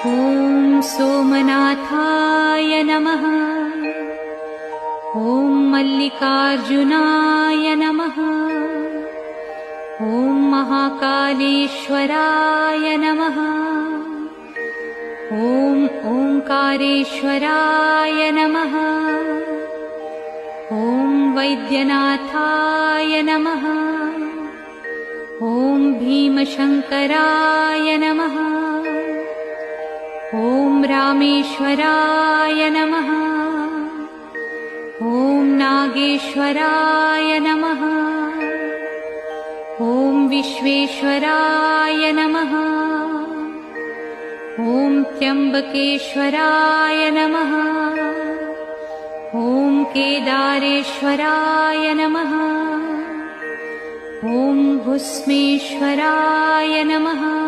ॐ सोमनाथाय नमः। ॐ मल्लिकार्जुनाय नमः। ॐ महाकालेश्वराय नमः। ॐ ओंकारेश्वराय नमः। ॐ वैद्यनाथाय नमः। ॐ भीमशंकराय नमः। ॐ रामेश्वराय नमः। ॐ नागेश्वराय नमः। ॐ विश्वेश्वराय नमः। ॐ त्र्यंबकेश्वराय नमः। ॐ केदारेश्वराय नमः। ॐ भुस्मेश्वराय नमः।